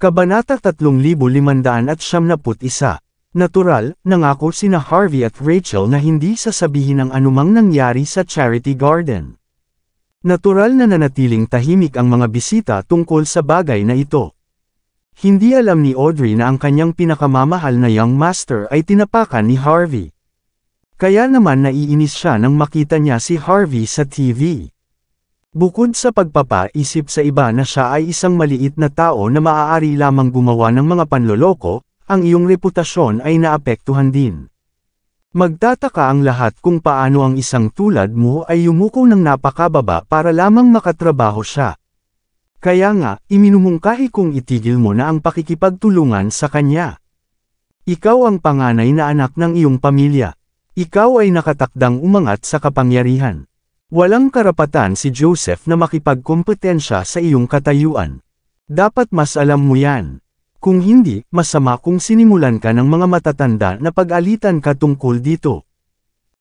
Kabanata 3571. Natural, nangako sina Harvey at Rachel na hindi sasabihin ang anumang nangyari sa Charity Garden. Natural na nanatiling tahimik ang mga bisita tungkol sa bagay na ito. Hindi alam ni Audrey na ang kanyang pinakamamahal na young master ay tinapakan ni Harvey. Kaya naman naiinis siya nang makita niya si Harvey sa TV. Bukod sa pagpapaisip sa iba na siya ay isang maliit na tao na maaari lamang gumawa ng mga panloloko, ang iyong reputasyon ay naapektuhan din. Magtataka ang lahat kung paano ang isang tulad mo ay yumuko ng napakababa para lamang makatrabaho siya. Kaya nga, iminumungkahi kong itigil mo na ang pakikipagtulungan sa kanya. Ikaw ang panganay na anak ng iyong pamilya. Ikaw ay nakatakdang umangat sa kapangyarihan. Walang karapatan si Joseph na makipagkompetensya sa iyong katayuan. Dapat mas alam mo yan. Kung hindi, masama kung sinimulan ka ng mga matatanda na pag-alitan ka tungkol dito.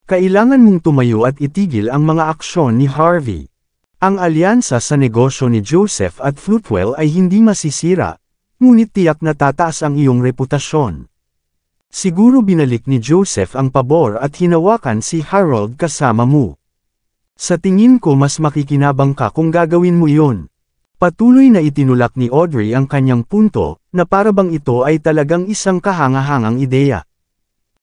Kailangan mong tumayo at itigil ang mga aksyon ni Harvey. Ang alyansa sa negosyo ni Joseph at Fruitwell ay hindi masisira, ngunit tiyak na tataas ang iyong reputasyon. Siguro binalik ni Joseph ang pabor at hinawakan si Harold kasama mo. Sa tingin ko mas makikinabang ka kung gagawin mo iyon. Patuloy na itinulak ni Audrey ang kanyang punto, na parabang ito ay talagang isang kahangahangang ideya.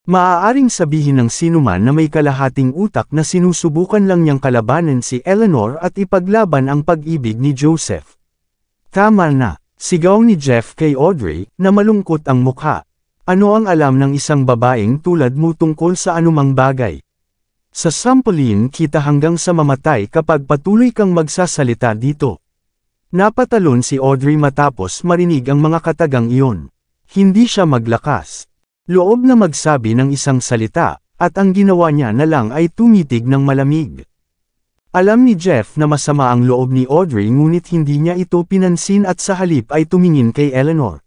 Maaaring sabihin ng sinuman na may kalahating utak na sinusubukan lang niyang kalabanan si Eleanor at ipaglaban ang pag-ibig ni Joseph. Tama na, sigaw ni Jeff kay Audrey, na malungkot ang mukha. Ano ang alam ng isang babaeng tulad mo tungkol sa anumang bagay? Sa sampulin kita hanggang sa mamatay kapag patuloy kang magsasalita dito. Napatalon si Audrey matapos marinig ang mga katagang iyon. Hindi siya maglakas. Loob na magsabi ng isang salita, at ang ginawa niya na lang ay tumitig ng malamig. Alam ni Jeff na masama ang loob ni Audrey ngunit hindi niya ito pinansin at sa halip ay tumingin kay Eleanor.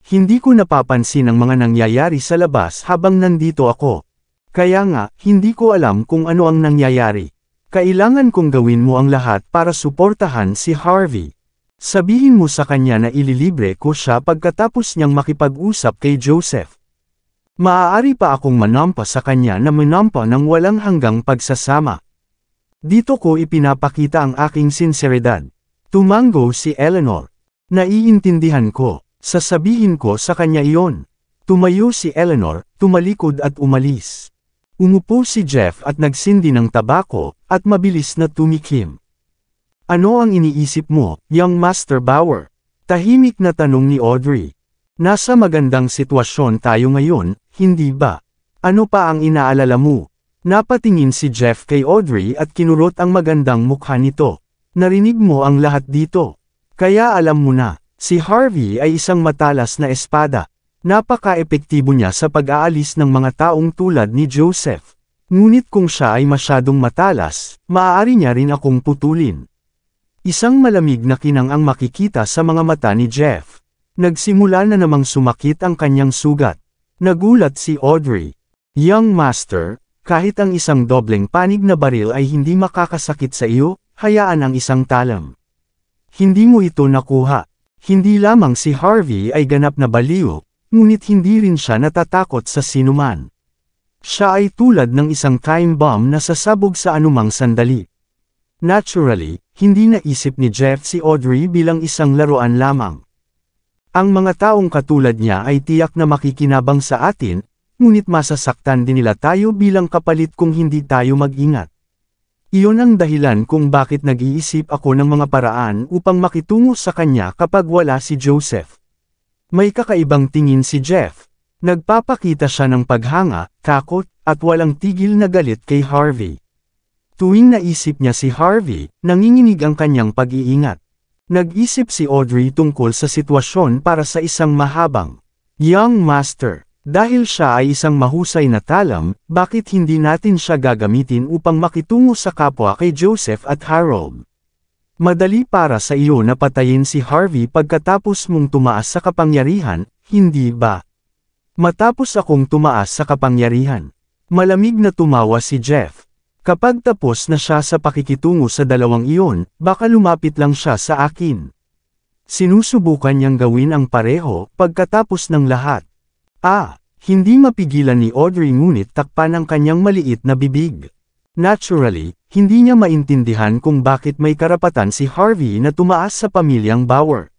Hindi ko napapansin ang mga nangyayari sa labas habang nandito ako. Kaya nga, hindi ko alam kung ano ang nangyayari. Kailangan kong gawin mo ang lahat para suportahan si Harvey. Sabihin mo sa kanya na ililibre ko siya pagkatapos niyang makipag-usap kay Joseph. Maaari pa akong manampa sa kanya na manampa ng walang hanggang pagsasama. Dito ko ipinapakita ang aking sinseridad. Tumango si Eleanor. Naiintindihan ko. Sasabihin ko sa kanya iyon. Tumayo si Eleanor, tumalikod at umalis. Umupo si Jeff at nagsindi ng tabako, at mabilis na tumikim. Ano ang iniisip mo, young Master Bauer? Tahimik na tanong ni Audrey. Nasa magandang sitwasyon tayo ngayon, hindi ba? Ano pa ang inaalala mo? Napatingin si Jeff kay Audrey at kinurot ang magandang mukha nito. Narinig mo ang lahat dito. Kaya alam mo na, si Harvey ay isang matalas na espada. Napaka-epektibo niya sa pag-aalis ng mga taong tulad ni Joseph. Ngunit kung siya ay masyadong matalas, maaari niya rin akong putulin. Isang malamig na kinang ang makikita sa mga mata ni Jeff. Nagsimula na namang sumakit ang kanyang sugat. Nagulat si Audrey. Young Master, kahit ang isang dobleng panig na baril ay hindi makakasakit sa iyo, hayaan ang isang talam. Hindi mo ito nakuha. Hindi lamang si Harvey ay ganap na baliw, ngunit hindi rin siya natatakot sa sinuman. Siya ay tulad ng isang time bomb na sasabog sa anumang sandali. Naturally, hindi naisip ni Jeff si Audrey bilang isang laruan lamang. Ang mga taong katulad niya ay tiyak na makikinabang sa atin, ngunit masasaktan din nila tayo bilang kapalit kung hindi tayo mag-ingat. Iyon ang dahilan kung bakit nag-iisip ako ng mga paraan upang makitungo sa kanya kapag wala si Joseph. May kakaibang tingin si Jeff. Nagpapakita siya ng paghanga, takot, at walang tigil na galit kay Harvey. Tuwing naisip niya si Harvey, nanginginig ang kanyang pag-iingat. Nag-isip si Audrey tungkol sa sitwasyon para sa isang mahabang young master. Dahil siya ay isang mahusay na talam, bakit hindi natin siya gagamitin upang makitungo sa kapwa kay Joseph at Harold? Madali para sa iyo na patayin si Harvey pagkatapos mong tumaas sa kapangyarihan, hindi ba? Matapos akong tumaas sa kapangyarihan. Malamig na tumawa si Jeff. Kapag tapos na siya sa pakikitungo sa dalawang iyon, baka lumapit lang siya sa akin. Sinusubukan niyang gawin ang pareho pagkatapos ng lahat. Hindi mapigilan ni Audrey ngunit takpan ang kanyang maliit na bibig. Naturally, hindi niya maintindihan kung bakit may karapatan si Harvey na tumaas sa pamilyang Bauer.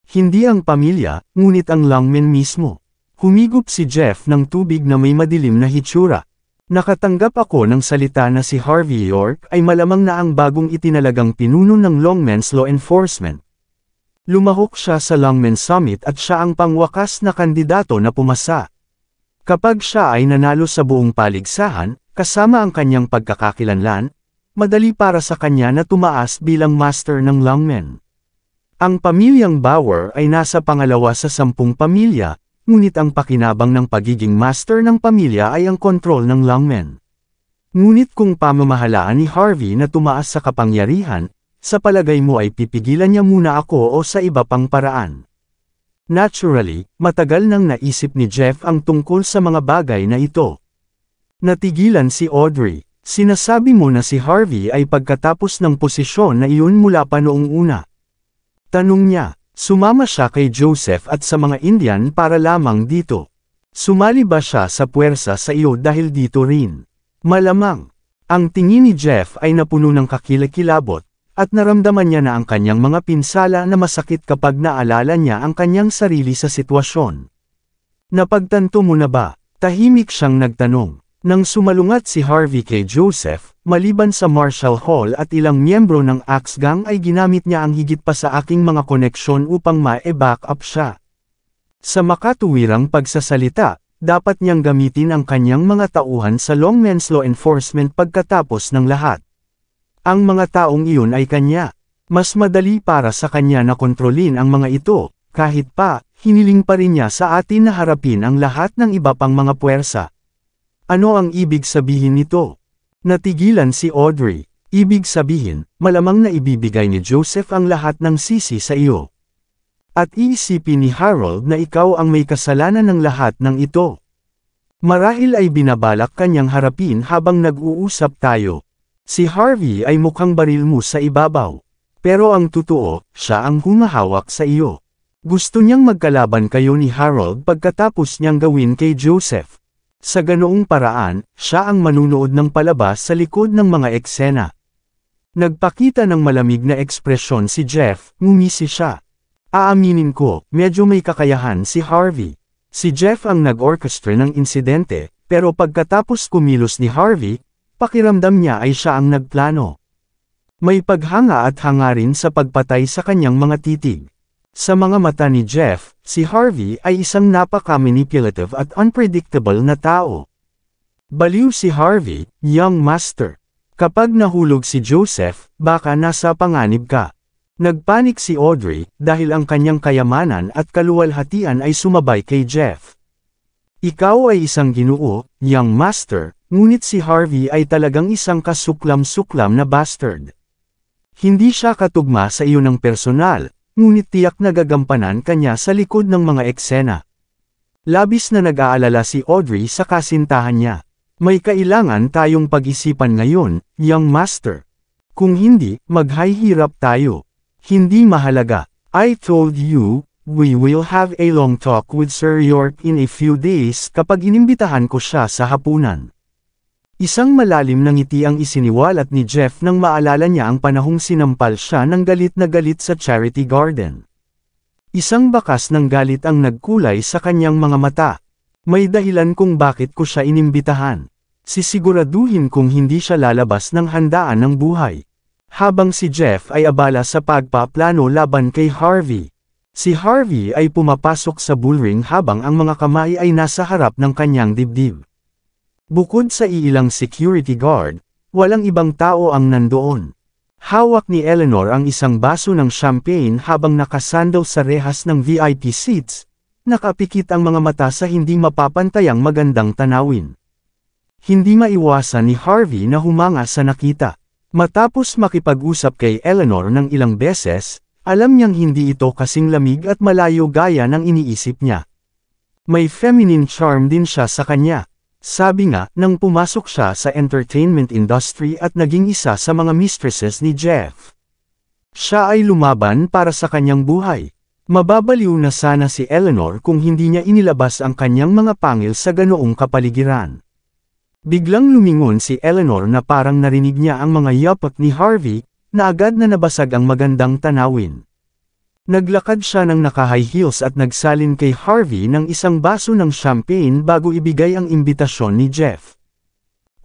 Hindi ang pamilya, ngunit ang Longmen mismo. Humigop si Jeff ng tubig na may madilim na hitsura. Nakatanggap ako ng salita na si Harvey York ay malamang na ang bagong itinalagang pinuno ng Longmen's Law Enforcement. Lumahok siya sa Longmen Summit at siya ang pangwakas na kandidato na pumasa. Kapag siya ay nanalo sa buong paligsahan, kasama ang kanyang pagkakakilanlan, madali para sa kanya na tumaas bilang master ng Longmen. Ang pamilyang Bauer ay nasa pangalawa sa 10 pamilya, ngunit ang pakinabang ng pagiging master ng pamilya ay ang kontrol ng Longmen. Ngunit kung pamamahalaan ni Harvey na tumaas sa kapangyarihan, sa palagay mo ay pipigilan niya muna ako o sa iba pang paraan? Naturally, matagal nang naisip ni Jeff ang tungkol sa mga bagay na ito. Natigilan si Audrey. Sinasabi mo na si Harvey ay pagkatapos ng posisyon na iyon mula pa noong una. Tanong niya, sumama siya kay Joseph at sa mga Indian para lamang dito. Sumali ba siya sa puwersa sa iyo dahil dito rin? Malamang. Ang tingin ni Jeff ay napuno ng kakilakilabot, at naramdaman niya na ang kanyang mga pinsala na masakit kapag naalala niya ang kanyang sarili sa sitwasyon. Napagtanto mo na ba? Tahimik siyang nagtanong. Nang sumalungat si Harvey kay Joseph, maliban sa Marshall Hall at ilang miyembro ng Axe Gang ay ginamit niya ang higit pa sa aking mga koneksyon upang ma-back up siya. Sa makatuwirang pagsasalita, dapat niyang gamitin ang kanyang mga tauhan sa Longmen's Law Enforcement pagkatapos ng lahat. Ang mga taong iyon ay kanya. Mas madali para sa kanya na kontrolin ang mga ito, kahit pa, hiniling pa rin niya sa atin na harapin ang lahat ng iba pang mga puwersa. Ano ang ibig sabihin nito? Natigilan si Audrey. Ibig sabihin, malamang na ibibigay ni Joseph ang lahat ng sisi sa iyo. At iisipin ni Harold na ikaw ang may kasalanan ng lahat ng ito. Marahil ay binabalak kanyang harapin habang nag-uusap tayo. Si Harvey ay mukhang baril mo sa ibabaw. Pero ang totoo, siya ang humahawak sa iyo. Gusto niyang magkalaban kayo ni Harold pagkatapos niyang gawin kay Joseph. Sa ganoong paraan, siya ang manunood ng palabas sa likod ng mga eksena. Nagpakita ng malamig na ekspresyon si Jeff, ngumisi siya. Aaminin ko, medyo may kakayahan si Harvey. Si Jeff ang nag-orchestra ng insidente, pero pagkatapos kumilos ni Harvey, pakiramdam niya ay siya ang nagplano. May paghanga at hangarin sa pagpatay sa kanyang mga titig. Sa mga mata ni Jeff, si Harvey ay isang napaka-manipulative at unpredictable na tao. Baliw si Harvey, young master. Kapag nahulog si Joseph, baka nasa panganib ka. Nagpanik si Audrey dahil ang kanyang kayamanan at kaluwalhatian ay sumabay kay Jeff. Ikaw ay isang ginoo, young master, ngunit si Harvey ay talagang isang kasuklam-suklam na bastard. Hindi siya katugma sa iyo ng personal, ngunit tiyak na gagampanan kanya sa likod ng mga eksena. Labis na nag-aalala si Audrey sa kasintahan niya. May kailangan tayong pag-isipan ngayon, young master. Kung hindi, maghihirap tayo. Hindi mahalaga. I told you, we will have a long talk with Sir York in a few days kapag inimbitahan ko siya sa hapunan. Isang malalim na ngiti ang isiniwalat ni Jeff nang maalala niya ang panahong sinampal siya ng galit na galit sa Charity Garden. Isang bakas ng galit ang nagkulay sa kanyang mga mata. May dahilan kung bakit ko siya inimbitahan. Sisiguraduhin kung hindi siya lalabas ng handaan ng buhay. Habang si Jeff ay abala sa pagpaplano laban kay Harvey. Si Harvey ay pumapasok sa bullring habang ang mga kamay ay nasa harap ng kanyang dibdib. Bukod sa ilang security guard, walang ibang tao ang nandoon. Hawak ni Eleanor ang isang baso ng champagne habang nakasandal sa rehas ng VIP seats, nakapikit ang mga mata sa hindi mapapantayang magandang tanawin. Hindi maiwasan ni Harvey na humanga sa nakita. Matapos makipag-usap kay Eleanor ng ilang beses, alam niyang hindi ito kasing lamig at malayo gaya ng iniisip niya. May feminine charm din siya sa kanya. Sabi nga, nang pumasok siya sa entertainment industry at naging isa sa mga mistresses ni Jeff. Siya ay lumaban para sa kanyang buhay. Mababaliw na sana si Eleanor kung hindi niya inilabas ang kanyang mga pangil sa ganoong kapaligiran. Biglang lumingon si Eleanor na parang narinig niya ang mga yapak ni Harvey, na agad na nabasag ang magandang tanawin. Naglakad siya ng naka-high heels at nagsalin kay Harvey ng isang baso ng champagne bago ibigay ang imbitasyon ni Jeff.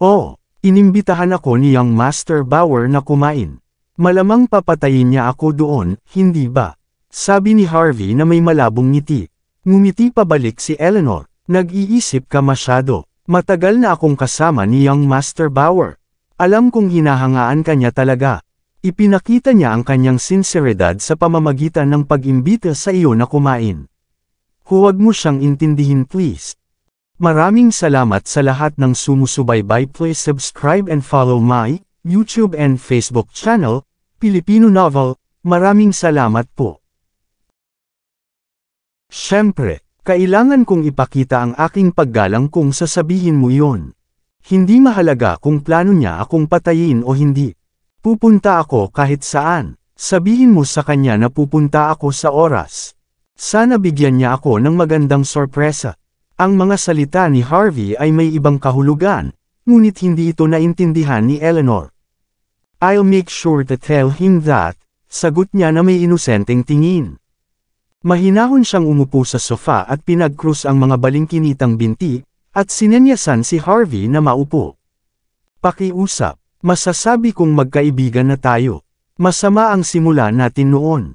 "Oh, inimbitahan ako ni Young Master Bauer na kumain. Malamang papatayin niya ako doon, hindi ba?" Sabi ni Harvey na may malabong ngiti. Ngumiti pabalik si Eleanor. "Nag-iisip ka masyado. Matagal na akong kasama ni Young Master Bauer. Alam kong hinahangaan ka niya talaga." Ipinakita niya ang kanyang sinseridad sa pamamagitan ng pag-imbita sa iyo na kumain. "Huwag mo siyang intindihin please. Maraming salamat sa lahat ng sumusubaybay. Please subscribe and follow my YouTube and Facebook channel, Filipino Novel. Maraming salamat po." Siyempre, kailangan kong ipakita ang aking paggalang kung sasabihin mo yon. Hindi mahalaga kung plano niya akong patayin o hindi. Pupunta ako kahit saan. Sabihin mo sa kanya na pupunta ako sa oras. Sana bigyan niya ako ng magandang sorpresa. Ang mga salita ni Harvey ay may ibang kahulugan, ngunit hindi ito naintindihan ni Eleanor. "I'll make sure to tell him that," sagot niya na may inosenteng tingin. Mahinahon siyang umupo sa sofa at pinagkrus ang mga balingkinitang binti, at sinenyasan si Harvey na maupo. "Pakiusap, masasabi kong magkaibigan na tayo. Masama ang simula natin noon.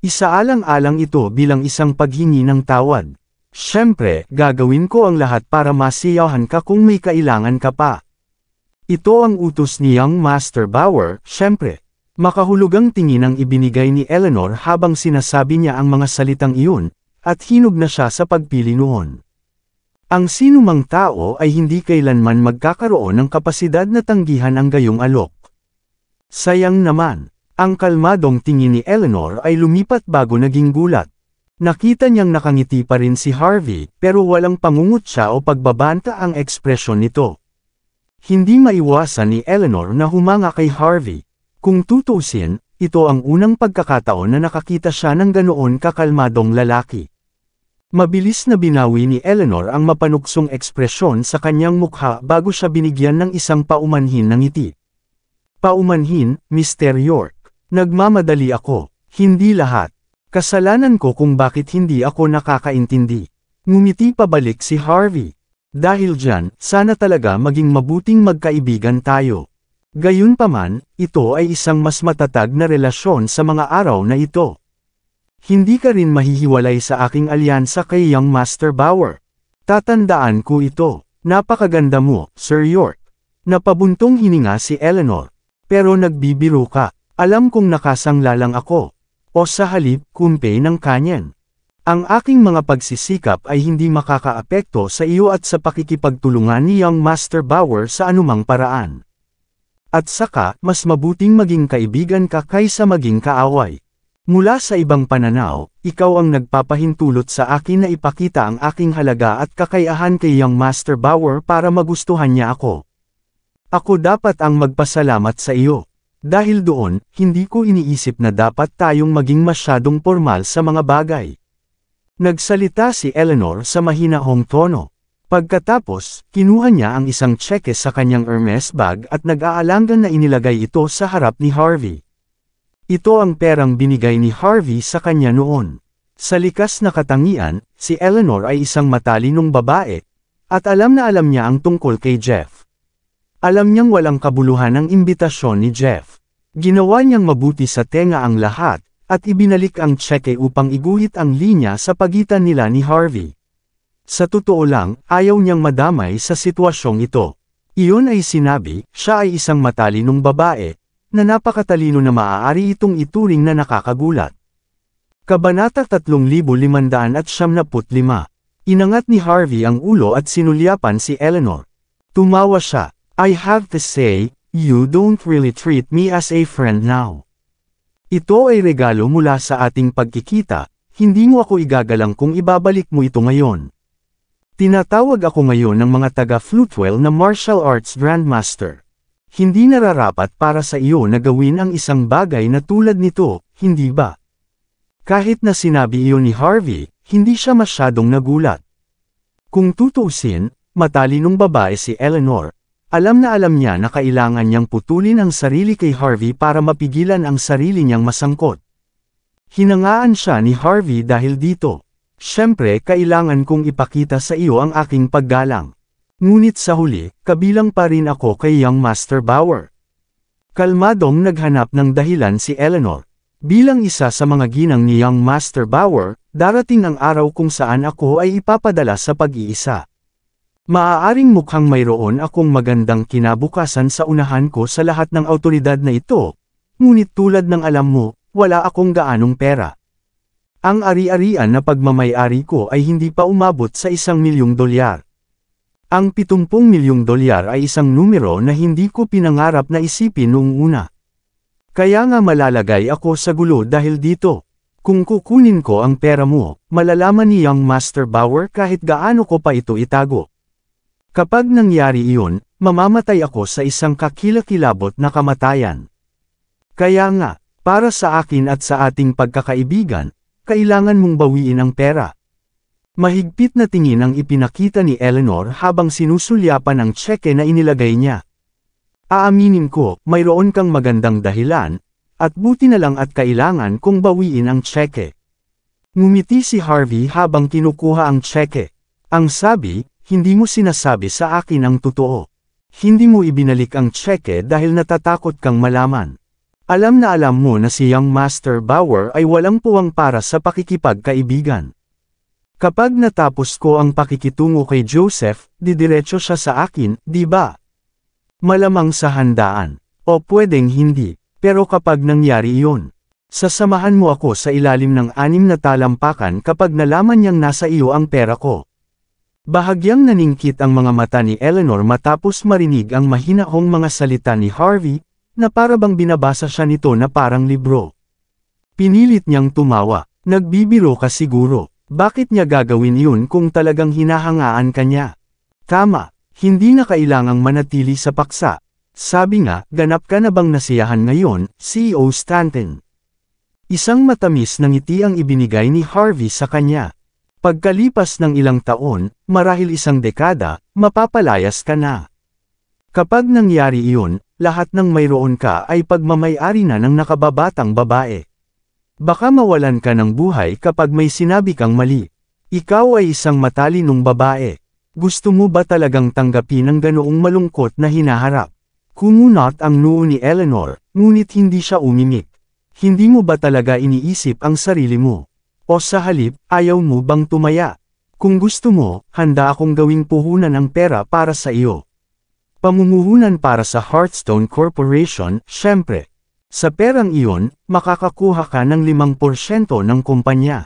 Isaalang-alang ito bilang isang paghingi ng tawad. Siyempre, gagawin ko ang lahat para masiyahan ka kung may kailangan ka pa." Ito ang utos ni Young Master Bauer, siyempre. Makahulugang tingin ang ibinigay ni Eleanor habang sinasabi niya ang mga salitang iyon, at hinog na siya sa pagpili noon. Ang sinumang tao ay hindi kailanman magkakaroon ng kapasidad na tanggihan ang gayong alok. Sayang naman, ang kalmadong tingin ni Eleanor ay lumipat bago naging gulat. Nakita niyang nakangiti pa rin si Harvey, pero walang pangungutya o pagbabanta ang ekspresyon nito. Hindi maiwasan ni Eleanor na humanga kay Harvey. Kung tutuusin, ito ang unang pagkakataon na nakakita siya ng ganoon kakalmadong lalaki. Mabilis na binawi ni Eleanor ang mapanuksong ekspresyon sa kanyang mukha bago siya binigyan ng isang paumanhin na ngiti. "Paumanhin, Mr. York. Nagmamadali ako. Hindi lahat. Kasalanan ko kung bakit hindi ako nakakaintindi." Ngumiti pabalik si Harvey. "Dahil dyan, sana talaga maging mabuting magkaibigan tayo. Gayunpaman, ito ay isang mas matatag na relasyon sa mga araw na ito. Hindi ka rin mahihiwalay sa aking alyansa kay Young Master Bauer. Tatandaan ko ito. Napakaganda mo, Sir York." Napabuntong hininga si Eleanor. "Pero nagbibiro ka. Alam kong nakasangla lang ako. O sa halip, kumpe ng kanyen. Ang aking mga pagsisikap ay hindi makakaapekto sa iyo at sa pakikipagtulungan ni Young Master Bauer sa anumang paraan. At saka, mas mabuting maging kaibigan ka kaysa maging kaaway. Mula sa ibang pananaw, ikaw ang nagpapahintulot sa akin na ipakita ang aking halaga at kakayahan kay Young Master Bauer para magustuhan niya ako. Ako dapat ang magpasalamat sa iyo. Dahil doon, hindi ko iniisip na dapat tayong maging masyadong formal sa mga bagay." Nagsalita si Eleanor sa mahinahong tono. Pagkatapos, kinuha niya ang isang tseke sa kanyang Hermes bag at nag-aalangan na inilagay ito sa harap ni Harvey. Ito ang perang binigay ni Harvey sa kanya noon. Sa likas na katangian, si Eleanor ay isang matalinong babae, at alam na alam niya ang tungkol kay Jeff. Alam niyang walang kabuluhan ang imbitasyon ni Jeff. Ginawa niyang mabuti sa tenga ang lahat, at ibinalik ang tseke upang iguhit ang linya sa pagitan nila ni Harvey. Sa totoo lang, ayaw niyang madamay sa sitwasyong ito. Iyon ay sinabi, siya ay isang matalinong babae, na napakatalino na maaari itong ituring na nakakagulat. Kabanata 3575. Inangat ni Harvey ang ulo at sinulyapan si Eleanor. Tumawa siya. "I have to say, you don't really treat me as a friend now. Ito ay regalo mula sa ating pagkikita, hindi mo ako igagalang kung ibabalik mo ito ngayon. Tinatawag ako ngayon ng mga taga-Flutewell na martial arts grandmaster. Hindi nararapat para sa iyo na gawin ang isang bagay na tulad nito, hindi ba? Kahit na sinabi iyon ni Harvey, hindi siya masyadong nagulat. Kung tutuusin, matalinong babae si Eleanor. Alam na alam niya na kailangan niyang putulin ang sarili kay Harvey para mapigilan ang sarili niyang masangkot. Hinangaan siya ni Harvey dahil dito. Siyempre, kailangan kong ipakita sa iyo ang aking paggalang. Ngunit sa huli, kabilang pa rin ako kay Young Master Bauer. Kalmadong naghanap ng dahilan si Eleanor. Bilang isa sa mga ginang ni Young Master Bauer, darating ang araw kung saan ako ay ipapadala sa pag-iisa. Maaaring mukhang mayroon akong magandang kinabukasan sa unahan ko sa lahat ng awtoridad na ito, ngunit tulad ng alam mo, wala akong gaanong pera. Ang ari-arian na pagmamay-ari ko ay hindi pa umabot sa $1,000,000. Ang $70 milyong ay isang numero na hindi ko pinangarap na isipin noong una. Kaya nga malalagay ako sa gulo dahil dito. Kung kukunin ko ang pera mo, malalaman ni Young Master Bauer kahit gaano ko pa ito itago. Kapag nangyari iyon, mamamatay ako sa isang kakilakilabot na kamatayan. Kaya nga, para sa akin at sa ating pagkakaibigan, kailangan mong bawiin ang pera. Mahigpit na tingin ang ipinakita ni Eleanor habang sinusulyapan ang tseke na inilagay niya. Aaminin ko, mayroon kang magandang dahilan, at buti na lang at kailangan kong bawiin ang tseke. Ngumiti si Harvey habang kinukuha ang tseke. Ang sabi, hindi mo sinasabi sa akin ang totoo. Hindi mo ibinalik ang tseke dahil natatakot kang malaman. Alam na alam mo na si Young Master Bauer ay walang puwang para sa pakikipagkaibigan. Kapag natapos ko ang pakikitungo kay Joseph, didiretso siya sa akin, di ba? Malamang sa handaan. O pwedeng hindi, pero kapag nangyari iyon, sasamahan mo ako sa ilalim ng 6 na talampakan kapag nalaman niyang nasa iyo ang pera ko. Bahagyang naningkit ang mga mata ni Eleanor matapos marinig ang mahinahong mga salita ni Harvey, na parabang binabasa siya nito na parang libro. Pinilit niyang tumawa. Nagbibiro ka siguro. Bakit niya gagawin yun kung talagang hinahangaan ka niya? Tama, hindi na kailangang manatili sa paksa. Sabi nga, ganap ka na bang nasiyahan ngayon, CEO Stanton? Isang matamis na ngiti ang ibinigay ni Harvey sa kanya. Pagkalipas ng ilang taon, marahil isang dekada, mapapalayas ka na. Kapag nangyari iyon, lahat ng mayroon ka ay pagmamay-ari na ng nakababatang babae. Baka mawalan ka ng buhay kapag may sinabi kang mali. Ikaw ay isang matalinong babae. Gusto mo ba talagang tanggapin ang ganoong malungkot na hinaharap? Kumunot ang noo ni Eleanor, ngunit hindi siya umimik. Hindi mo ba talaga iniisip ang sarili mo? O sa halip, ayaw mo bang tumaya? Kung gusto mo, handa akong gawing puhunan ng pera para sa iyo. Pamumuhunan para sa Hearthstone Corporation, syempre. Sa perang iyon, makakakuha ka ng 5% ng kumpanya.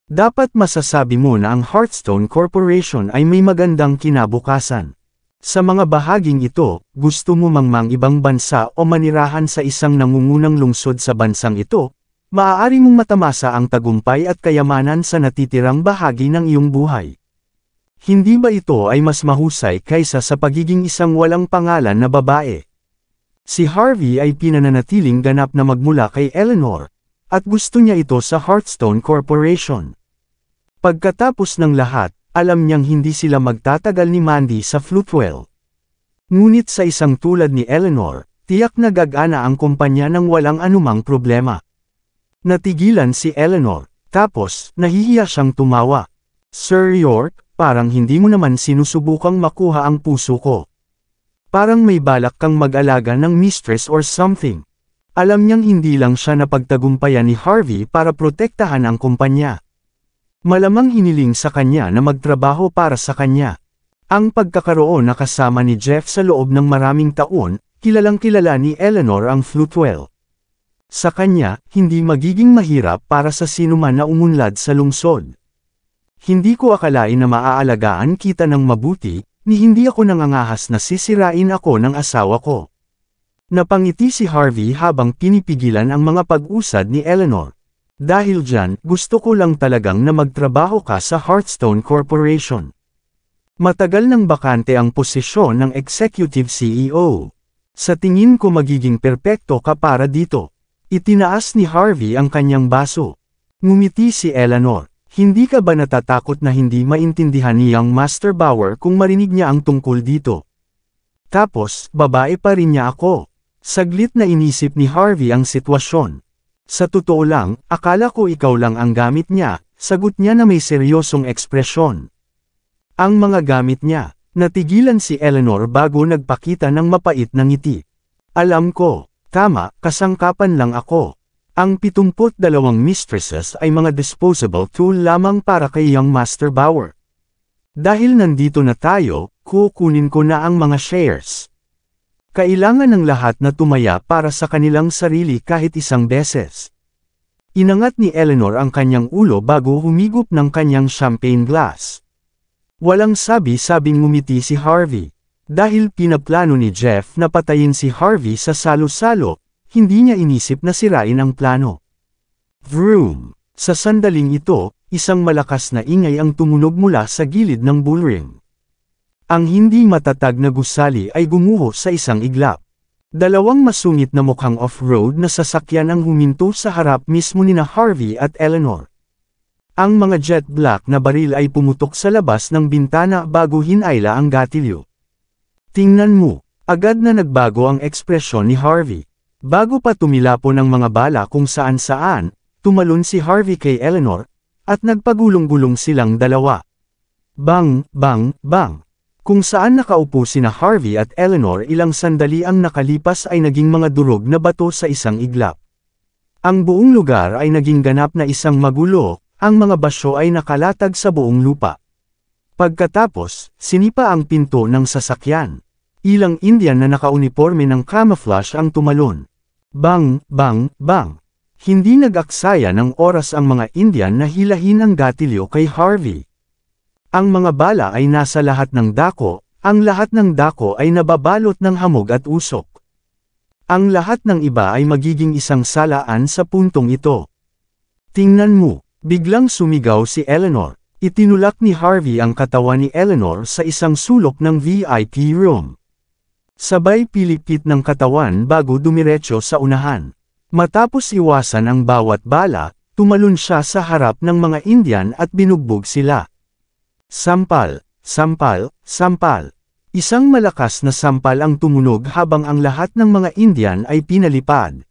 Dapat masasabi mo na ang Hearthstone Corporation ay may magandang kinabukasan. Sa mga bahaging ito, gusto mo mang ibang bansa o manirahan sa isang nangungunang lungsod sa bansang ito, maaari mong matamasa ang tagumpay at kayamanan sa natitirang bahagi ng iyong buhay. Hindi ba ito ay mas mahusay kaysa sa pagiging isang walang pangalan na babae? Si Harvey ay pinananatiling ganap na magmula kay Eleanor, at gusto niya ito sa Hearthstone Corporation. Pagkatapos ng lahat, alam niyang hindi sila magtatagal ni Mandy sa Flutewell. Ngunit sa isang tulad ni Eleanor, tiyak na gagana ang kumpanya ng walang anumang problema. Natigilan si Eleanor, tapos, nahihiya siyang tumawa. Sir York, parang hindi mo naman sinusubukang makuha ang puso ko. Parang may balak kang mag-alaga ng mistress or something. Alam niyang hindi lang siya napagtagumpayan ni Harvey para protektahan ang kumpanya. Malamang hiniling sa kanya na magtrabaho para sa kanya. Ang pagkakaroon na kasama ni Jeff sa loob ng maraming taon, kilalang-kilala ni Eleanor ang Flutewell. Sa kanya, hindi magiging mahirap para sa sinuman na umunlad sa lungsod. Hindi ko akalain na maaalagaan kita ng mabuti, ni hindi ako nangangahas na sisirain ako ng asawa ko. Napangiti si Harvey habang pinipigilan ang mga pag-usad ni Eleanor. Dahil dyan, gusto ko lang talagang na magtrabaho ka sa Hearthstone Corporation. Matagal nang bakante ang posisyon ng Executive CEO. Sa tingin ko magiging perpekto ka para dito. Itinaas ni Harvey ang kanyang baso. Ngumiti si Eleanor. Hindi ka ba natatakot na hindi maintindihan niyang Master Bauer kung marinig niya ang tungkol dito? Tapos, babae pa rin niya ako. Saglit na inisip ni Harvey ang sitwasyon. Sa totoo lang, akala ko ikaw lang ang gamit niya, sagot niya na may seryosong ekspresyon. Ang mga gamit niya, natigilan si Eleanor bago nagpakita ng mapait na ngiti. Alam ko, tama, kasangkapan lang ako. Ang 72 mistresses ay mga disposable tool lamang para kay young Master Bauer. Dahil nandito na tayo, kukunin ko na ang mga shares. Kailangan ng lahat na tumaya para sa kanilang sarili kahit isang beses. Inangat ni Eleanor ang kanyang ulo bago humigop ng kanyang champagne glass. Walang sabi-sabing ngumiti si Harvey. Dahil pinaplano ni Jeff na patayin si Harvey sa salo-salo, hindi niya inisip na sirain ang plano. Vroom! Sa sandaling ito, isang malakas na ingay ang tumunog mula sa gilid ng bullring. Ang hindi matatag na gusali ay gumuho sa isang iglap. Dalawang masungit na mukhang off-road na sasakyan ang huminto sa harap mismo nina Harvey at Eleanor. Ang mga jet black na baril ay pumutok sa labas ng bintana bago hinayla ang gatilyo. Tingnan mo, agad na nagbago ang ekspresyon ni Harvey. Bago pa tumilapo ng mga bala kung saan-saan, tumalon si Harvey kay Eleanor, at nagpagulong-gulong silang dalawa. Bang, bang, bang. Kung saan nakaupo sina Harvey at Eleanor ilang sandali ang nakalipas ay naging mga durog na bato sa isang iglap. Ang buong lugar ay naging ganap na isang magulo, ang mga basyo ay nakalatag sa buong lupa. Pagkatapos, sinipa ang pinto ng sasakyan. Ilang Indian na nakauniporme ng camouflage ang tumalon. Bang, bang, bang. Hindi nag-aksaya ng oras ang mga Indian na hilahin ang gatilyo kay Harvey. Ang mga bala ay nasa lahat ng dako, ang lahat ng dako ay nababalot ng hamog at usok. Ang lahat ng iba ay magiging isang salaan sa puntong ito. Tingnan mo, biglang sumigaw si Eleanor. Itinulak ni Harvey ang katawan ni Eleanor sa isang sulok ng VIP room. Sabay pilipit ng katawan bago dumiretso sa unahan. Matapos iwasan ang bawat bala, tumalon siya sa harap ng mga Indian at binugbog sila. Sampal, sampal, sampal. Isang malakas na sampal ang tumunog habang ang lahat ng mga Indian ay pinalipad.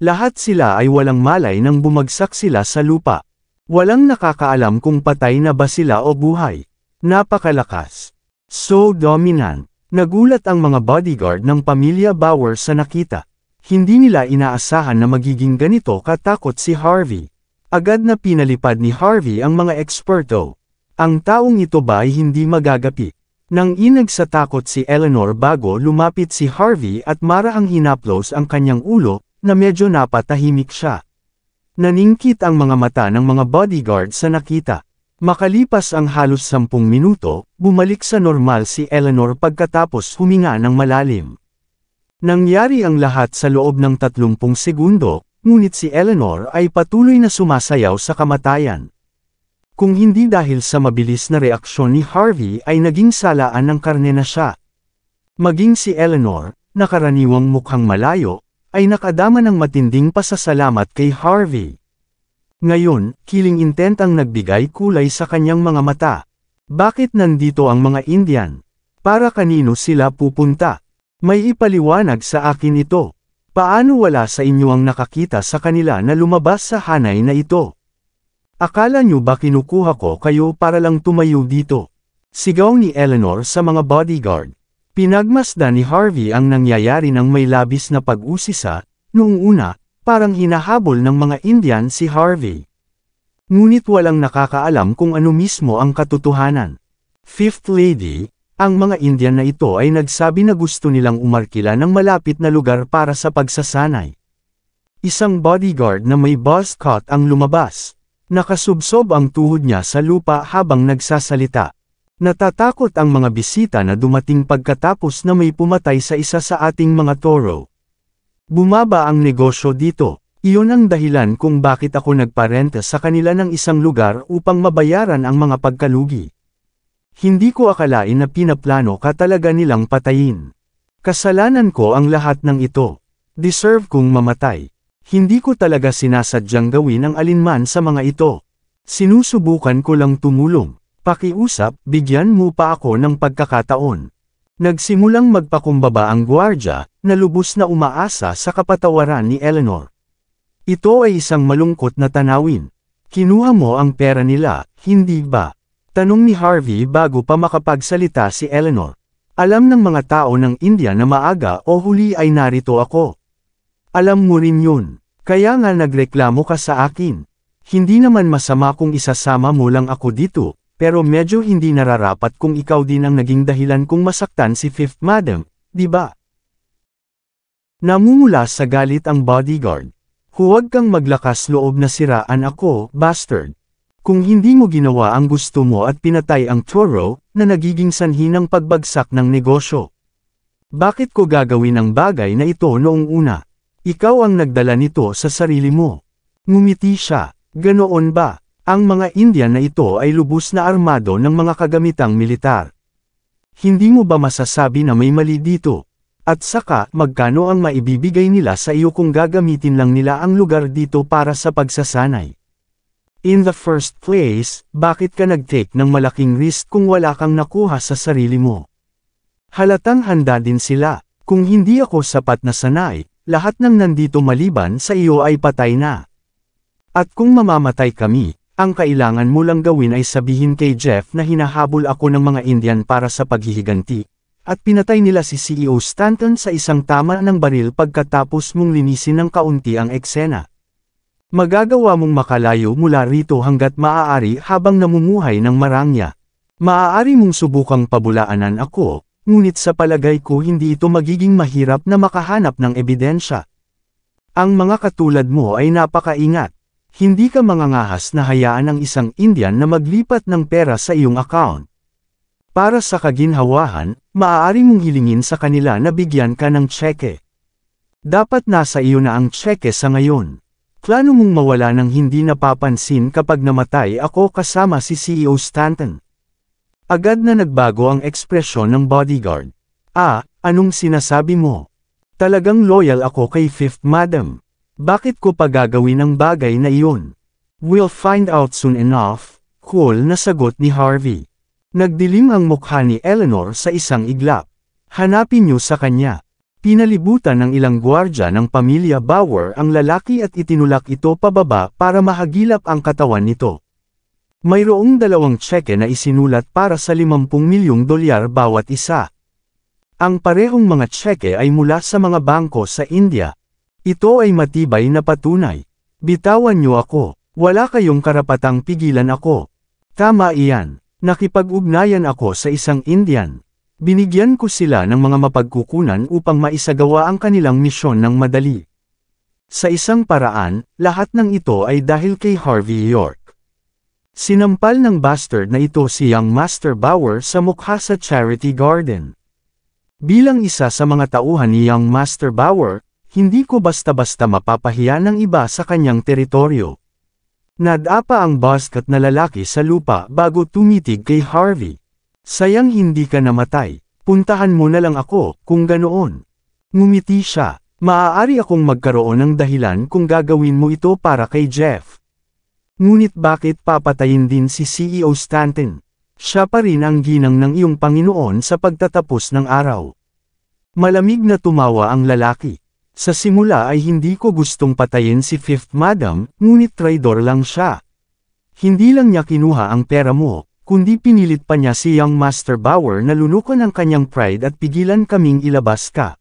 Lahat sila ay walang malay nang bumagsak sila sa lupa. Walang nakakaalam kung patay na ba sila o buhay. Napakalakas. So dominant. Nagulat ang mga bodyguard ng pamilya Bauer sa nakita. Hindi nila inaasahan na magiging ganito katakot si Harvey. Agad na pinalipad ni Harvey ang mga eksperto. Ang taong ito ba ay hindi magagapi? Nang inag sa takot si Eleanor bago lumapit si Harvey at marahang hinaplos ang kanyang ulo, na medyo napatahimik siya. Naningkit ang mga mata ng mga bodyguard sa nakita. Makalipas ang halos 10 minuto, bumalik sa normal si Eleanor pagkatapos huminga ng malalim. Nangyari ang lahat sa loob ng 30 segundo, ngunit si Eleanor ay patuloy na sumasayaw sa kamatayan. Kung hindi dahil sa mabilis na reaksyon ni Harvey ay naging salaan ng karne na siya. Maging si Eleanor, na karaniwang mukhang malayo, ay nakadama ng matinding pasasalamat kay Harvey. Ngayon, killing intent ang nagbigay kulay sa kanyang mga mata. Bakit nandito ang mga Indian? Para kanino sila pupunta? May ipaliwanag sa akin ito. Paano wala sa inyo ang nakakita sa kanila na lumabas sa hanay na ito? Akala nyo ba kinukuha ko kayo para lang tumayo dito? Sigaw ni Eleanor sa mga bodyguard. Pinagmasdan ni Harvey ang nangyayari ng may labis na pag-usisa. Noong una, parang hinahabol ng mga Indian si Harvey. Ngunit walang nakakaalam kung ano mismo ang katotohanan. Fifth Lady, ang mga Indian na ito ay nagsabi na gusto nilang umarkila ng malapit na lugar para sa pagsasanay. Isang bodyguard na may buzz cut ang lumabas. Nakasubsob ang tuhod niya sa lupa habang nagsasalita. Natatakot ang mga bisita na dumating pagkatapos na may pumatay sa isa sa ating mga toro. Bumaba ang negosyo dito. Iyon ang dahilan kung bakit ako nagparenta sa kanila ng isang lugar upang mabayaran ang mga pagkalugi. Hindi ko akalain na pinaplano ka talaga nilang patayin. Kasalanan ko ang lahat ng ito. Deserve kong mamatay. Hindi ko talaga sinasadyang gawin ang alinman sa mga ito. Sinusubukan ko lang tumulong. Pakiusap, bigyan mo pa ako ng pagkakataon. Nagsimulang magpakumbaba ang gwardya, na lubos na umaasa sa kapatawaran ni Eleanor. Ito ay isang malungkot na tanawin. Kinuha mo ang pera nila, hindi ba? Tanong ni Harvey bago pa makapagsalita si Eleanor. Alam ng mga tao ng India na maaga o huli ay narito ako. Alam mo rin yun. Kaya nga nagreklamo ka sa akin. Hindi naman masama kung isasama mo lang ako dito, pero medyo hindi nararapat kung ikaw din ang naging dahilan kung masaktan si Fifth Madam, di ba? Namumula sa galit ang bodyguard. Huwag kang maglakas loob na siraan ako, bastard. Kung hindi mo ginawa ang gusto mo at pinatay ang Toro, na nagiging sanhi ng pagbagsak ng negosyo. Bakit ko gagawin ang bagay na ito noong una? Ikaw ang nagdala nito sa sarili mo. Ngumiti siya. Ganoon ba? Ang mga Indian na ito ay lubos na armado ng mga kagamitang militar. Hindi mo ba masasabi na may mali dito? At saka, magkano ang maibibigay nila sa iyo kung gagamitin lang nila ang lugar dito para sa pagsasanay? In the first place, bakit ka nag-take ng malaking risk kung wala kang nakuha sa sarili mo? Halatang handa din sila. Kung hindi ako sapat na sanay, lahat ng nandito maliban sa iyo ay patay na. At kung mamamatay kami, ang kailangan mo lang gawin ay sabihin kay Jeff na hinahabol ako ng mga Indian para sa paghihiganti. At pinatay nila si CEO Stanton sa isang tama ng baril pagkatapos mong linisin ng kaunti ang eksena. Magagawa mong makalayo mula rito hanggat maaari habang namumuhay ng marangya. Maaari mong subukang pabulaanan ako, ngunit sa palagay ko hindi ito magiging mahirap na makahanap ng ebidensya. Ang mga katulad mo ay napakaingat. Hindi ka mangangahas na hayaan ang isang Indian na maglipat ng pera sa iyong account. Para sa kaginhawahan, maaari mong hilingin sa kanila na bigyan ka ng tseke. Dapat nasa iyo na ang tseke sa ngayon. Plano mong mawala ng hindi napapansin kapag namatay ako kasama si CEO Stanton. Agad na nagbago ang ekspresyon ng bodyguard. Anong sinasabi mo? Talagang loyal ako kay Fifth Madam. Bakit ko pa gagawin ang bagay na iyon? We'll find out soon enough, cool na sagot ni Harvey. Nagdilim ang mukha ni Eleanor sa isang iglap. Hanapin niyo sa kanya. Pinalibutan ng ilang gwardya ng pamilya Bauer ang lalaki at itinulak ito pababa para mahagilap ang katawan nito. Mayroong 2 tseke na isinulat para sa 50 milyong dolyar bawat isa. Ang parehong mga tseke ay mula sa mga bangko sa India. Ito ay matibay na patunay. Bitawan niyo ako. Wala kayong karapatang pigilan ako. Tama iyan. Nakipag-ugnayan ako sa isang Indian. Binigyan ko sila ng mga mapagkukunan upang maisagawa ang kanilang misyon ng madali. Sa isang paraan, lahat ng ito ay dahil kay Harvey York. Sinampal ng bastard na ito si Young Master Bauer sa mukha sa Charity Garden. Bilang isa sa mga tauhan ni Young Master Bauer, hindi ko basta-basta mapapahiya ng iba sa kanyang teritoryo. Nadapa ang basket na lalaki sa lupa bago tumitig kay Harvey. Sayang hindi ka namatay. Puntahan mo na lang ako, kung ganoon. Ngumiti siya. Maaari akong magkaroon ng dahilan kung gagawin mo ito para kay Jeff. Ngunit bakit papatayin din si CEO Stanton? Siya pa rin ang ginang ng iyong Panginoon sa pagtatapos ng araw. Malamig na tumawa ang lalaki. Sa simula ay hindi ko gustong patayin si Fifth Madam, ngunit traidor lang siya. Hindi lang niya kinuha ang pera mo, kundi pinilit pa niya si Young Master Bauer na lunukan ang kanyang pride at pigilan kaming ilabas ka.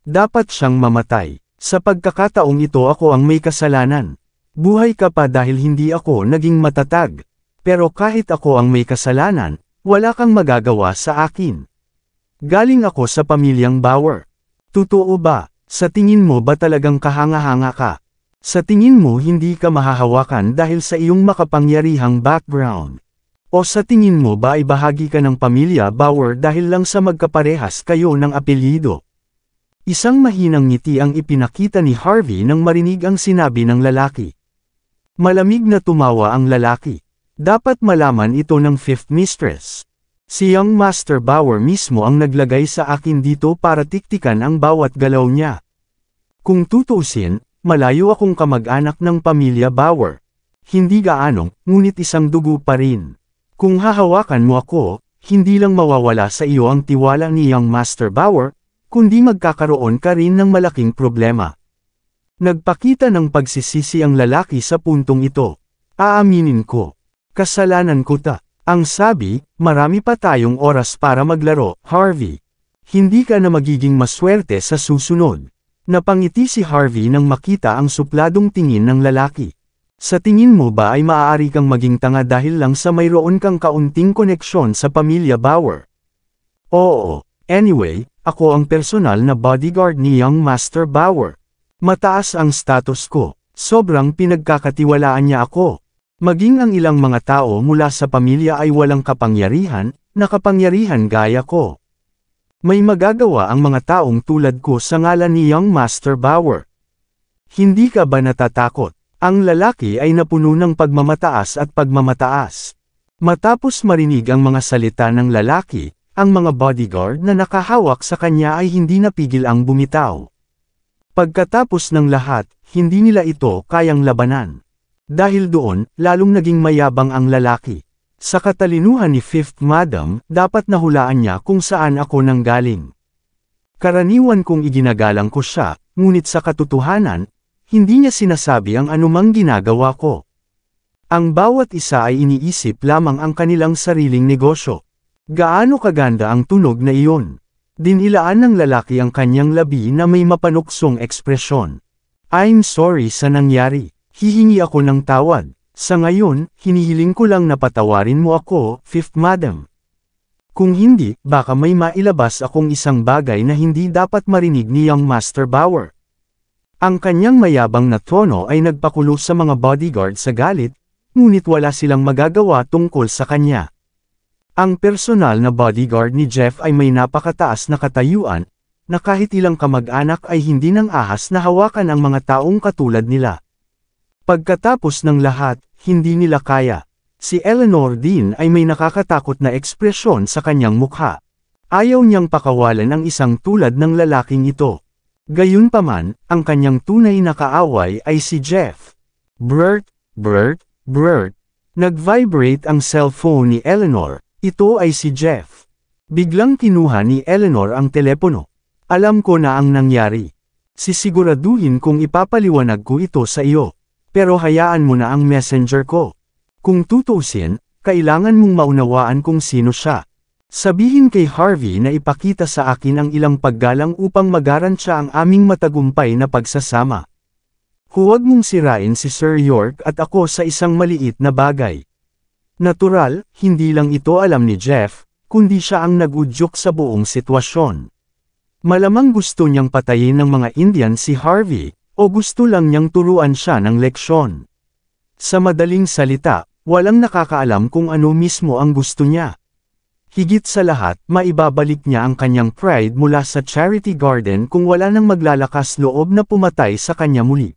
Dapat siyang mamatay. Sa pagkakataong ito ako ang may kasalanan. Buhay ka pa dahil hindi ako naging matatag. Pero kahit ako ang may kasalanan, wala kang magagawa sa akin. Galing ako sa pamilyang Bauer. Totoo ba? Sa tingin mo ba talagang kahanga-hanga ka? Sa tingin mo hindi ka mahahawakan dahil sa iyong makapangyarihang background? O sa tingin mo ba ay bahagi ka ng pamilya Bauer dahil lang sa magkaparehas kayo ng apelyido? Isang mahinang ngiti ang ipinakita ni Harvey nang marinig ang sinabi ng lalaki. Malamig na tumawa ang lalaki. Dapat malaman ito ng Fifth Mistress. Si Young Master Bauer mismo ang naglagay sa akin dito para tiktikan ang bawat galaw niya. Kung tutuusin, malayo akong kamag-anak ng pamilya Bauer. Hindi gaano, ngunit isang dugo pa rin. Kung hahawakan mo ako, hindi lang mawawala sa iyo ang tiwala ni Young Master Bauer, kundi magkakaroon ka rin ng malaking problema. Nagpakita ng pagsisisi ang lalaki sa puntong ito. Aaminin ko. Kasalanan ko ta. Ang sabi, marami pa tayong oras para maglaro, Harvey. Hindi ka na magiging maswerte sa susunod. Napangiti si Harvey nang makita ang supladong tingin ng lalaki. Sa tingin mo ba ay maaari kang maging tanga dahil lang sa mayroon kang kaunting koneksyon sa pamilya Bauer? Oo, anyway, ako ang personal na bodyguard ni Young Master Bauer. Mataas ang status ko. Sobrang pinagkakatiwalaan niya ako. Maging ang ilang mga tao mula sa pamilya ay walang kapangyarihan, nakapangyarihan gaya ko. May magagawa ang mga taong tulad ko sa ngalan ni Young Master Bauer. Hindi ka ba natatakot? Ang lalaki ay napuno ng pagmamataas at pagmamataas. Matapos marinig ang mga salita ng lalaki, ang mga bodyguard na nakahawak sa kanya ay hindi napigil ang bumitaw. Pagkatapos ng lahat, hindi nila ito kayang labanan. Dahil doon, lalong naging mayabang ang lalaki. Sa katalinuhan ni Fifth Madam, dapat nahulaan niya kung saan ako nanggaling. Karaniwan kong iginagalang ko siya, ngunit sa katotohanan, hindi niya sinasabi ang anumang ginagawa ko. Ang bawat isa ay iniisip lamang ang kanilang sariling negosyo. Gaano kaganda ang tunog na iyon. Dinilaan ng lalaki ang kanyang labi na may mapanuksong ekspresyon. I'm sorry sa nangyari. Hihingi ako ng tawad. Sa ngayon, hinihiling ko lang na patawarin mo ako, Fifth Madam. Kung hindi, baka may mailabas akong isang bagay na hindi dapat marinig ni Young Master Bauer. Ang kanyang mayabang na tono ay nagpakulo sa mga bodyguard sa galit, ngunit wala silang magagawa tungkol sa kanya. Ang personal na bodyguard ni Jeff ay may napakataas na katayuan, na kahit ilang kamag-anak ay hindi nang ahas na hawakan ang mga taong katulad nila. Pagkatapos ng lahat, hindi nila kaya. Si Eleanor din ay may nakakatakot na ekspresyon sa kanyang mukha. Ayaw niyang pakawalan ang isang tulad ng lalaking ito. Gayunpaman, ang kanyang tunay na kaaway ay si Jeff. Bert. Nag-vibrate ang cellphone ni Eleanor. Ito ay si Jeff. Biglang kinuha ni Eleanor ang telepono. Alam ko na ang nangyari. Sisiguraduhin kung ipapaliwanag ko ito sa iyo. Pero hayaan mo na ang messenger ko. Kung tutuusin, kailangan mong maunawaan kung sino siya. Sabihin kay Harvey na ipakita sa akin ang ilang paggalang upang magarantiya ang aming matagumpay na pagsasama. Huwag mong sirain si Sir York at ako sa isang maliit na bagay. Natural, hindi lang ito alam ni Jeff, kundi siya ang nag-udyok sa buong sitwasyon. Malamang gusto niyang patayin ng mga Indian si Harvey, o gusto lang niyang turuan siya ng leksyon. Sa madaling salita, walang nakakaalam kung ano mismo ang gusto niya. Higit sa lahat, maibabalik niya ang kanyang pride mula sa Charity Garden kung wala nang maglalakas loob na pumatay sa kanya muli.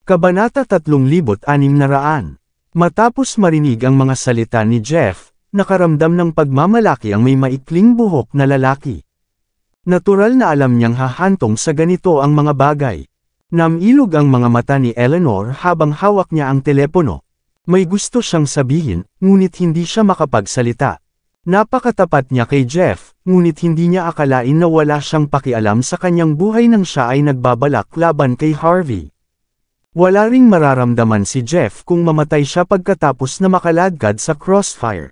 Kabanata 3600. Matapos marinig ang mga salita ni Jeff, nakaramdam ng pagmamalaki ang may maikling buhok na lalaki. Natural na alam niyang hahantong sa ganito ang mga bagay. Namilog ang mga mata ni Eleanor habang hawak niya ang telepono. May gusto siyang sabihin, ngunit hindi siya makapagsalita. Napakatapat niya kay Jeff, ngunit hindi niya akalain na wala siyang pakialam sa kanyang buhay nang siya ay nagbabalak laban kay Harvey. Wala ring mararamdaman si Jeff kung mamatay siya pagkatapos na makaladkad sa crossfire.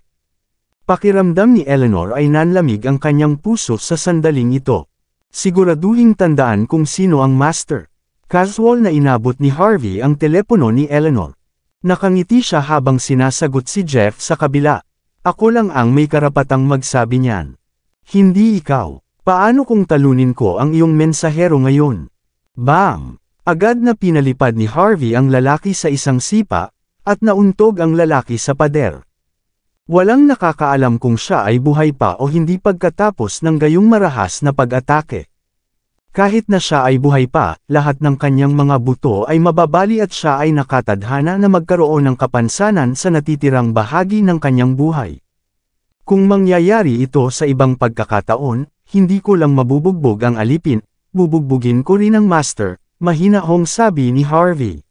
Pakiramdam ni Eleanor ay nanlamig ang kanyang puso sa sandaling ito. Siguraduhing tandaan kung sino ang master. Casual na inabot ni Harvey ang telepono ni Eleanor. Nakangiti siya habang sinasagot si Jeff sa kabila. Ako lang ang may karapatang magsabi niyan. Hindi ikaw. Paano kung talunin ko ang iyong mensahero ngayon? Bam! Agad na pinalipad ni Harvey ang lalaki sa isang sipa, at nauntog ang lalaki sa pader. Walang nakakaalam kung siya ay buhay pa o hindi pagkatapos ng gayong marahas na pag-atake. Kahit na siya ay buhay pa, lahat ng kanyang mga buto ay mababali at siya ay nakatadhana na magkaroon ng kapansanan sa natitirang bahagi ng kanyang buhay. Kung mangyayari ito sa ibang pagkakataon, hindi ko lang mabubugbog ang alipin, bubugbugin ko rin ang master, mahinahong sabi ni Harvey.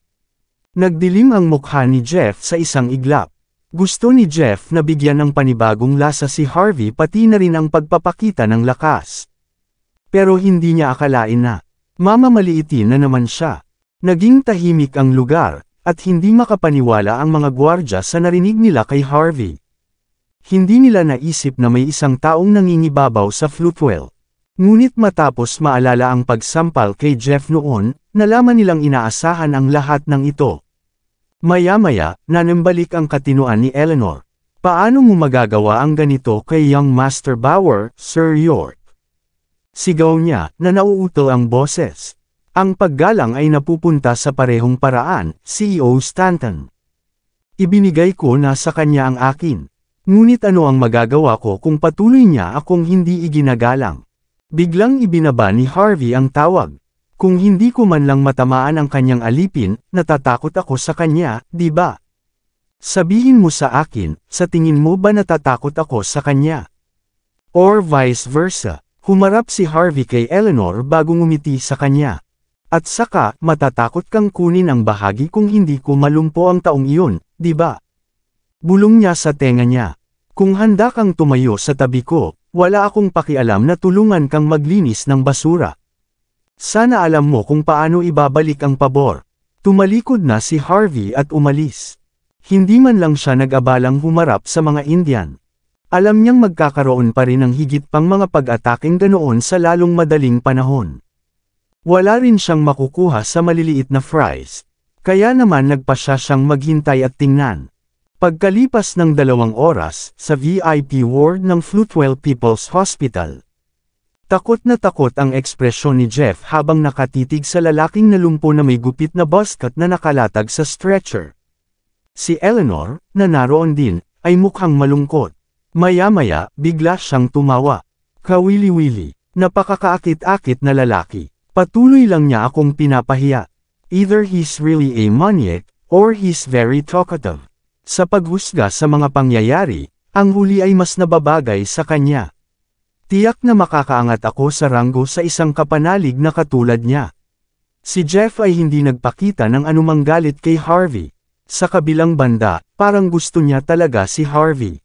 Nagdilim ang mukha ni Jeff sa isang iglap. Gusto ni Jeff na bigyan ng panibagong lasa si Harvey pati na rin ang pagpapakita ng lakas. Pero hindi niya akalain na mamamaliitin na naman siya. Naging tahimik ang lugar, at hindi makapaniwala ang mga gwardya sa narinig nila kay Harvey. Hindi nila naisip na may isang taong nangingibabaw sa Floatwell. Ngunit matapos maalala ang pagsampal kay Jeff noon, nalaman nilang inaasahan ang lahat ng ito. Maya-maya, nanambalik ang katinuan ni Eleanor. Paano mo magagawa ang ganito kay young Master Bauer, Sir York? Sigaw niya, na nauutol ang boses. Ang paggalang ay napupunta sa parehong paraan, CEO Stanton. Ibinigay ko na sa kanya ang akin. Ngunit ano ang magagawa ko kung patuloy niya akong hindi iginagalang? Biglang ibinaba ni Harvey ang tawag. Kung hindi ko man lang matamaan ang kanyang alipin, natatakot ako sa kanya, di ba? Sabihin mo sa akin, sa tingin mo ba natatakot ako sa kanya? Or vice versa, humarap si Harvey kay Eleanor bago ngumiti sa kanya. At saka, matatakot kang kunin ang bahagi kung hindi ko malumpo ang taong iyon, di ba? Bulong niya sa tenga niya. Kung handa kang tumayo sa tabi ko, wala akong pakialam na tulungan kang maglinis ng basura. Sana alam mo kung paano ibabalik ang pabor. Tumalikod na si Harvey at umalis. Hindi man lang siya nag-abalang humarap sa mga Indian. Alam niyang magkakaroon pa rin ng higit pang mga pag-ataking ganoon sa lalong madaling panahon. Wala rin siyang makukuha sa maliliit na fries. Kaya naman nagpasya siyang maghintay at tingnan. Pagkalipas ng 2 oras, sa VIP ward ng Floatwell People's Hospital. Takot na takot ang ekspresyon ni Jeff habang nakatitig sa lalaking nalumpo na may gupit na buzzcut na nakalatag sa stretcher. Si Eleanor, na naroon din, ay mukhang malungkot. Maya-maya, bigla siyang tumawa. Kawili-wili, napakakaakit-akit na lalaki. Patuloy lang niya akong pinapahiya. Either he's really a maniac, or he's very talkative. Sa paghusga sa mga pangyayari, ang huli ay mas nababagay sa kanya. Tiyak na makakaangat ako sa ranggo sa isang kapanalig na katulad niya. Si Jeff ay hindi nagpakita ng anumang galit kay Harvey. Sa kabilang banda, parang gusto niya talaga si Harvey.